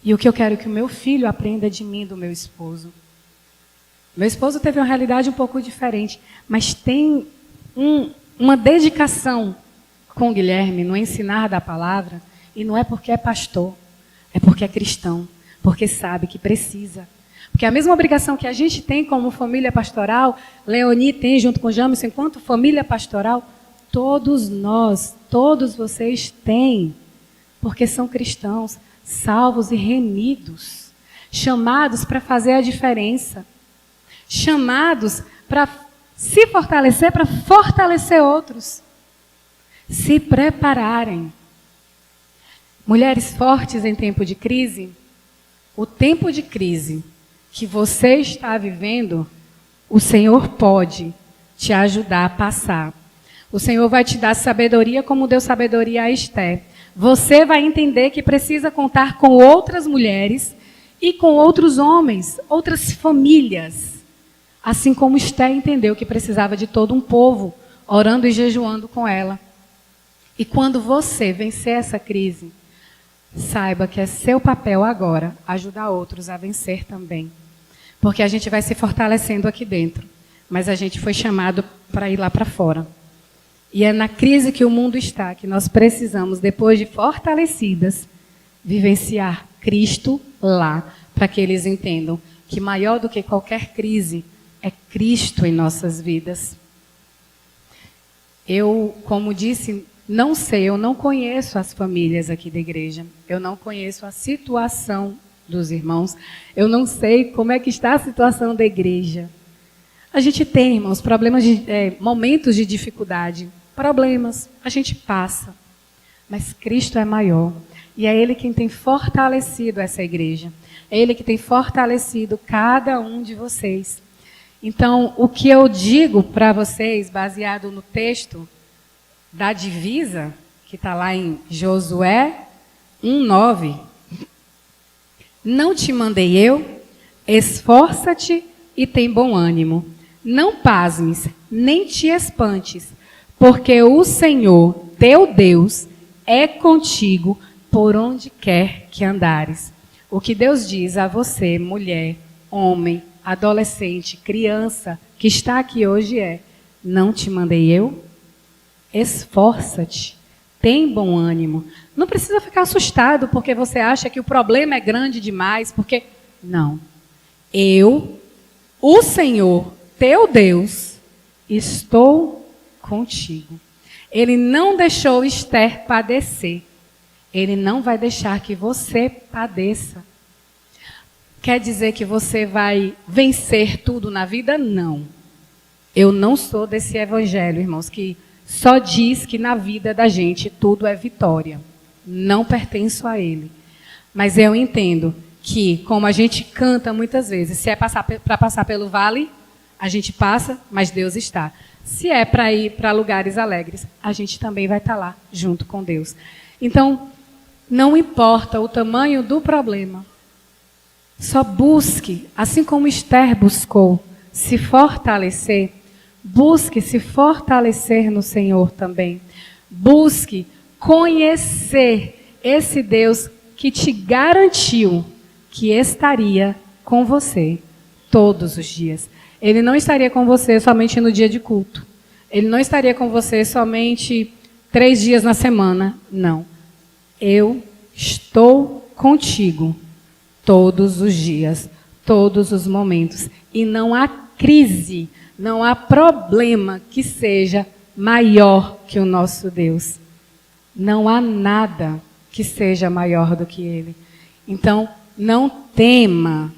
E o que eu quero que o meu filho aprenda de mim, do meu esposo. Meu esposo teve uma realidade um pouco diferente, mas tem uma dedicação com o Guilherme no ensinar da palavra, e não é porque é pastor, é porque é cristão, porque sabe que precisa. Porque a mesma obrigação que a gente tem como família pastoral, Leoni tem junto com Jamerson, enquanto família pastoral, todos nós, todos vocês têm, porque são cristãos, salvos e remidos, chamados para fazer a diferença, chamados para se fortalecer, para fortalecer outros, se prepararem. Mulheres fortes em tempo de crise, o tempo de crise que você está vivendo, o Senhor pode te ajudar a passar. O Senhor vai te dar sabedoria como deu sabedoria a Esther. Você vai entender que precisa contar com outras mulheres e com outros homens, outras famílias. Assim como Esther entendeu que precisava de todo um povo, orando e jejuando com ela. E quando você vencer essa crise, saiba que é seu papel agora ajudar outros a vencer também. Porque a gente vai se fortalecendo aqui dentro, mas a gente foi chamado para ir lá para fora. E é na crise que o mundo está, que nós precisamos, depois de fortalecidas, vivenciar Cristo lá, para que eles entendam que maior do que qualquer crise é Cristo em nossas vidas. Eu, como disse, não sei, eu não conheço as famílias aqui da igreja, eu não conheço a situação dos irmãos, eu não sei como é que está a situação da igreja. A gente tem, irmãos, problemas momentos de dificuldade, problemas, a gente passa, mas Cristo é maior, e é Ele quem tem fortalecido essa igreja, é Ele que tem fortalecido cada um de vocês. Então, o que eu digo para vocês, baseado no texto da divisa, que está lá em Josué 1:9, não te mandei eu, esforça-te e tem bom ânimo. Não pasmes, nem te espantes, porque o Senhor, teu Deus, é contigo por onde quer que andares. O que Deus diz a você, mulher, homem, adolescente, criança, que está aqui hoje é, não te mandei eu? Esforça-te, tem bom ânimo. Não precisa ficar assustado porque você acha que o problema é grande demais, porque... Não. Eu, o Senhor, teu Deus, estou contigo. Ele não deixou Esther padecer. Ele não vai deixar que você padeça. Quer dizer que você vai vencer tudo na vida? Não. Eu não sou desse evangelho, irmãos, que só diz que na vida da gente tudo é vitória. Não pertenço a ele. Mas eu entendo que, como a gente canta muitas vezes, se é para passar pelo vale, a gente passa, mas Deus está. Se é para ir para lugares alegres, a gente também vai estar lá, junto com Deus. Então, Não importa o tamanho do problema. Só busque, assim como Esther buscou, se fortalecer. Busque se fortalecer no Senhor também. Busque conhecer esse Deus que te garantiu que estaria com você todos os dias. Ele não estaria com você somente no dia de culto. Ele não estaria com você somente 3 dias na semana. Não. Eu estou contigo todos os dias, todos os momentos. E não há crise, não há problema que seja maior que o nosso Deus. Não há nada que seja maior do que Ele. Então, não tema,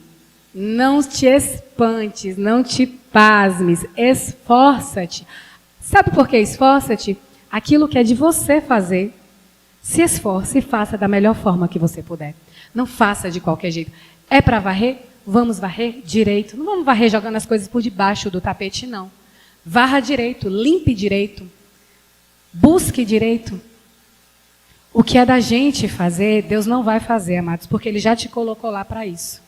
não te espantes, não te pasmes, esforça-te. Sabe por que esforça-te? Aquilo que é de você fazer, se esforce e faça da melhor forma que você puder. Não faça de qualquer jeito. É para varrer? Vamos varrer direito. Não vamos varrer jogando as coisas por debaixo do tapete, não. Varra direito, limpe direito, busque direito. O que é da gente fazer, Deus não vai fazer, amados, porque Ele já te colocou lá para isso.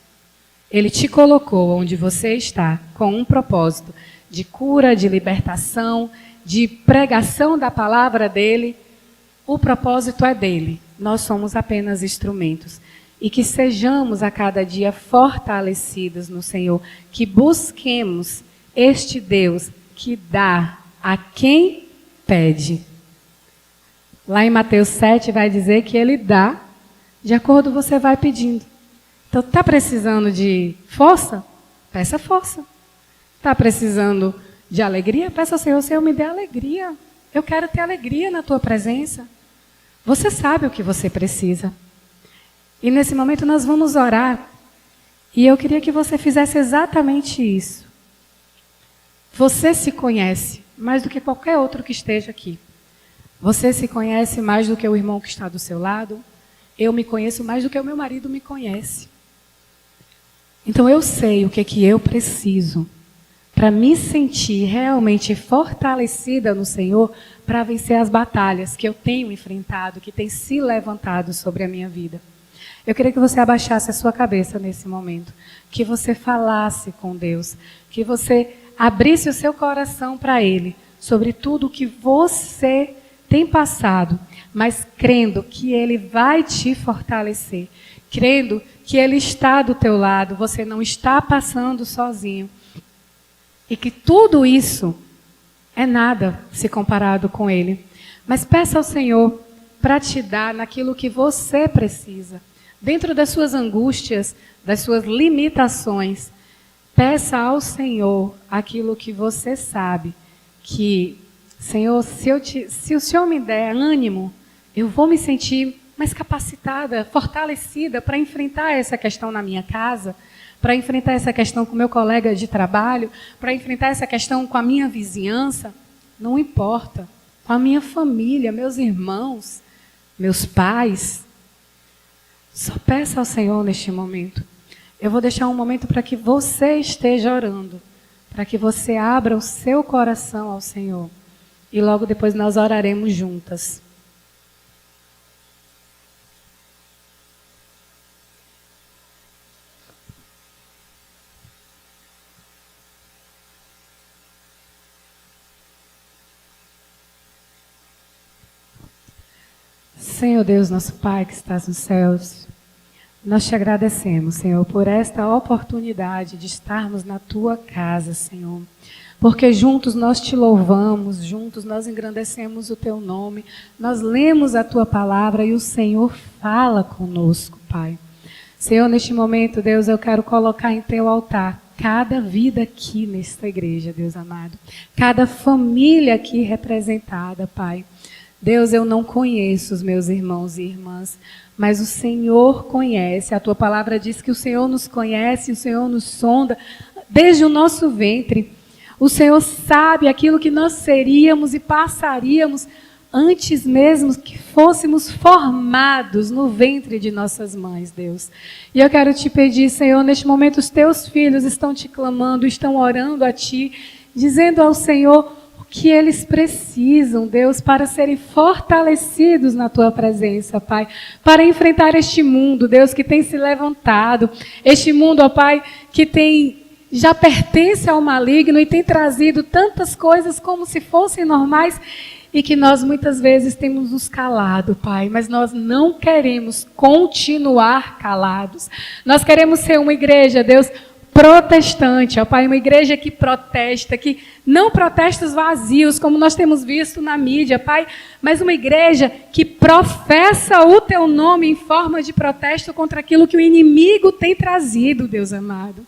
Ele te colocou onde você está com um propósito de cura, de libertação, de pregação da palavra dEle. O propósito é dEle. Nós somos apenas instrumentos. E que sejamos a cada dia fortalecidos no Senhor. Que busquemos este Deus que dá a quem pede. Lá em Mateus 7 vai dizer que Ele dá de acordo com você vai pedindo. Então, está precisando de força? Peça força. Está precisando de alegria? Peça ao Senhor, Senhor, me dê alegria. Eu quero ter alegria na Tua presença. Você sabe o que você precisa. E nesse momento nós vamos orar. E eu queria que você fizesse exatamente isso. Você se conhece mais do que qualquer outro que esteja aqui. Você se conhece mais do que o irmão que está do seu lado. Eu me conheço mais do que o meu marido me conhece. Então eu sei o que eu preciso para me sentir realmente fortalecida no Senhor para vencer as batalhas que eu tenho enfrentado, que têm se levantado sobre a minha vida. Eu queria que você abaixasse a sua cabeça nesse momento, que você falasse com Deus, que você abrisse o seu coração para Ele, sobre tudo o que você tem passado, mas crendo que Ele vai te fortalecer, crendo que Ele está do teu lado, você não está passando sozinho, e que tudo isso é nada se comparado com Ele. Mas peça ao Senhor para te dar naquilo que você precisa, dentro das suas angústias, das suas limitações. Peça ao Senhor aquilo que você sabe que, Senhor, se o Senhor me der ânimo, eu vou me sentir mais capacitada, fortalecida para enfrentar essa questão na minha casa, para enfrentar essa questão com meu colega de trabalho, para enfrentar essa questão com a minha vizinhança, não importa, com a minha família, meus irmãos, meus pais. Só peça ao Senhor neste momento. Eu vou deixar um momento para que você esteja orando, para que você abra o seu coração ao Senhor. E logo depois nós oraremos juntas. Senhor Deus, nosso Pai que estás nos céus, nós te agradecemos, Senhor, por esta oportunidade de estarmos na Tua casa, Senhor. Porque juntos nós te louvamos, juntos nós engrandecemos o Teu nome, nós lemos a Tua palavra e o Senhor fala conosco, Pai. Senhor, neste momento, Deus, eu quero colocar em Teu altar cada vida aqui nesta igreja, Deus amado. Cada família aqui representada, Pai. Deus, eu não conheço os meus irmãos e irmãs, mas o Senhor conhece. A Tua palavra diz que o Senhor nos conhece, o Senhor nos sonda desde o nosso ventre. O Senhor sabe aquilo que nós seríamos e passaríamos antes mesmo que fôssemos formados no ventre de nossas mães, Deus. E eu quero te pedir, Senhor, neste momento os Teus filhos estão te clamando, estão orando a Ti, dizendo ao Senhor: o que eles precisam, Deus, para serem fortalecidos na Tua presença, Pai, para enfrentar este mundo, Deus, que tem se levantado, este mundo, ó Pai, que já pertence ao maligno e tem trazido tantas coisas como se fossem normais e que nós muitas vezes temos nos calado, Pai, mas nós não queremos continuar calados. Nós queremos ser uma igreja, Deus, protestante, ó Pai, uma igreja que protesta, que não protestos vazios, como nós temos visto na mídia, Pai, mas uma igreja que professa o Teu nome em forma de protesto contra aquilo que o inimigo tem trazido, Deus amado.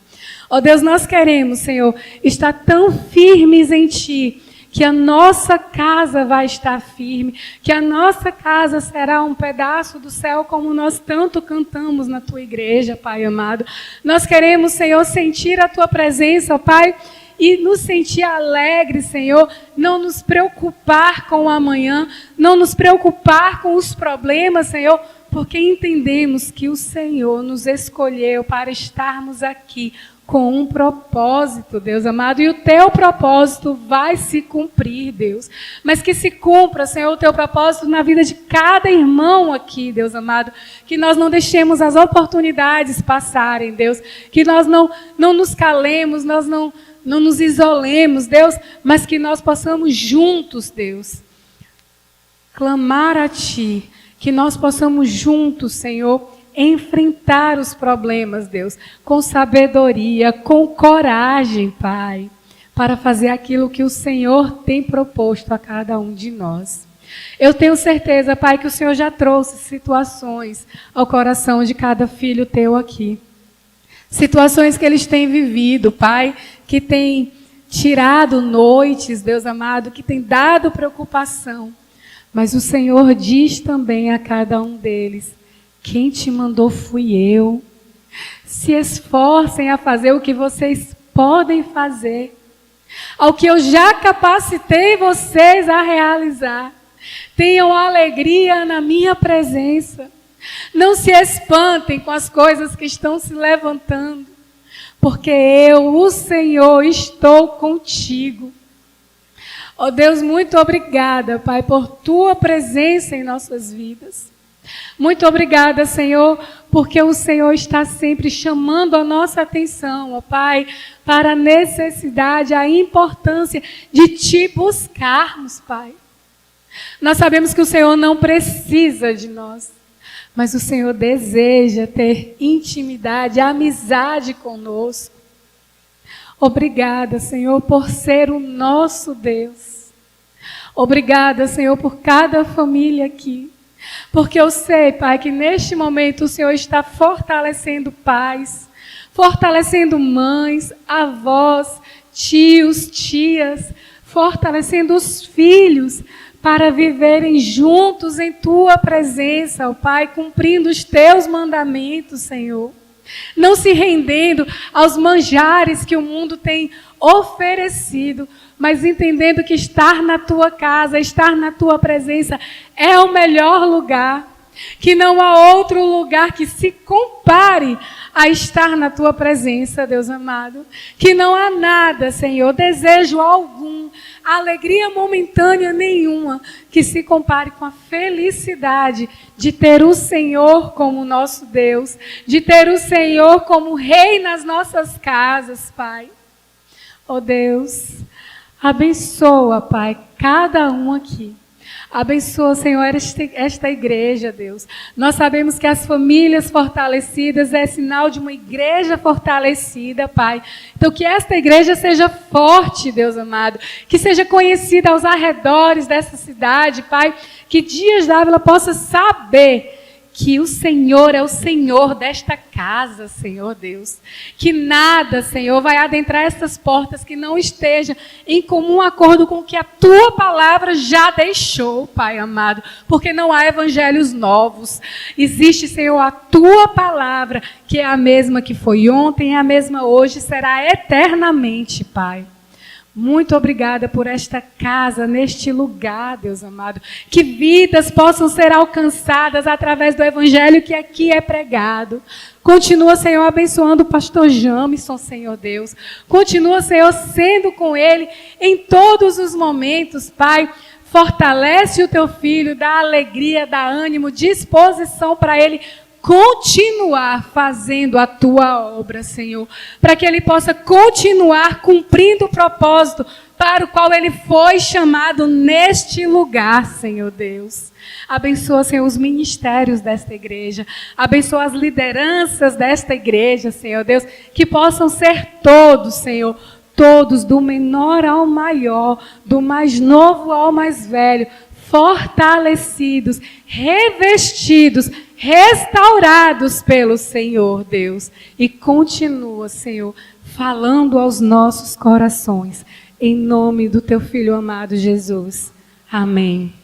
Ó Deus, nós queremos, Senhor, estar tão firmes em Ti, que a nossa casa vai estar firme, que a nossa casa será um pedaço do céu, como nós tanto cantamos na Tua igreja, Pai amado. Nós queremos, Senhor, sentir a Tua presença, Pai, e nos sentir alegres, Senhor, não nos preocupar com o amanhã, não nos preocupar com os problemas, Senhor, porque entendemos que o Senhor nos escolheu para estarmos aqui com um propósito, Deus amado, e o Teu propósito vai se cumprir, Deus. Mas que se cumpra, Senhor, o Teu propósito na vida de cada irmão aqui, Deus amado, que nós não deixemos as oportunidades passarem, Deus, que nós não nos calemos, nós não nos isolemos, Deus, mas que nós possamos juntos, Deus, clamar a Ti, que nós possamos juntos, Senhor, enfrentar os problemas, Deus, com sabedoria, com coragem, Pai, para fazer aquilo que o Senhor tem proposto a cada um de nós. Eu tenho certeza, Pai, que o Senhor já trouxe situações ao coração de cada filho Teu aqui. Situações que eles têm vivido, Pai, que têm tirado noites, Deus amado, que têm dado preocupação. Mas o Senhor diz também a cada um deles: quem te mandou fui eu. Se esforcem a fazer o que vocês podem fazer, ao que eu já capacitei vocês a realizar. Tenham alegria na minha presença. Não se espantem com as coisas que estão se levantando, porque eu, o Senhor, estou contigo. Ó Deus, muito obrigada, Pai, por Tua presença em nossas vidas. Muito obrigada, Senhor, porque o Senhor está sempre chamando a nossa atenção, ó Pai, para a necessidade, a importância de Te buscarmos, Pai. Nós sabemos que o Senhor não precisa de nós, mas o Senhor deseja ter intimidade, amizade conosco. Obrigada, Senhor, por ser o nosso Deus. Obrigada, Senhor, por cada família aqui. Porque eu sei, Pai, que neste momento o Senhor está fortalecendo pais, fortalecendo mães, avós, tios, tias, fortalecendo os filhos para viverem juntos em Tua presença, ó Pai, cumprindo os Teus mandamentos, Senhor. Não se rendendo aos manjares que o mundo tem oferecido, mas entendendo que estar na Tua casa, estar na Tua presença é o melhor lugar, que não há outro lugar que se compare a estar na Tua presença, Deus amado, que não há nada, Senhor, desejo algum, alegria momentânea nenhuma, que se compare com a felicidade de ter o Senhor como nosso Deus, de ter o Senhor como Rei nas nossas casas, Pai. Ó Deus, abençoa, Pai, cada um aqui. Abençoa, Senhor, esta igreja, Deus. Nós sabemos que as famílias fortalecidas é sinal de uma igreja fortalecida, Pai. Então, que esta igreja seja forte, Deus amado. Que seja conhecida aos arredores dessa cidade, Pai. Que Dias d'Ávila possa saber que o Senhor é o Senhor desta casa, Senhor Deus. Que nada, Senhor, vai adentrar essas portas que não esteja em comum acordo com o que a Tua palavra já deixou, Pai amado. Porque não há evangelhos novos. Existe, Senhor, a Tua palavra, que é a mesma que foi ontem, é a mesma hoje, será eternamente, Pai. Muito obrigada por esta casa, neste lugar, Deus amado. Que vidas possam ser alcançadas através do evangelho que aqui é pregado. Continua, Senhor, abençoando o pastor Jamison, Senhor Deus. Continua, Senhor, sendo com ele em todos os momentos, Pai. Fortalece o teu filho, dá alegria, dá ânimo, disposição para ele continuar fazendo a tua obra, Senhor. Para que ele possa continuar cumprindo o propósito para o qual ele foi chamado neste lugar, Senhor Deus. Abençoa, Senhor, os ministérios desta igreja. Abençoa as lideranças desta igreja, Senhor Deus. Que possam ser todos, Senhor, todos, do menor ao maior, do mais novo ao mais velho, fortalecidos, revestidos, restaurados pelo Senhor, Deus. E continua, Senhor, falando aos nossos corações. Em nome do teu Filho amado Jesus. Amém.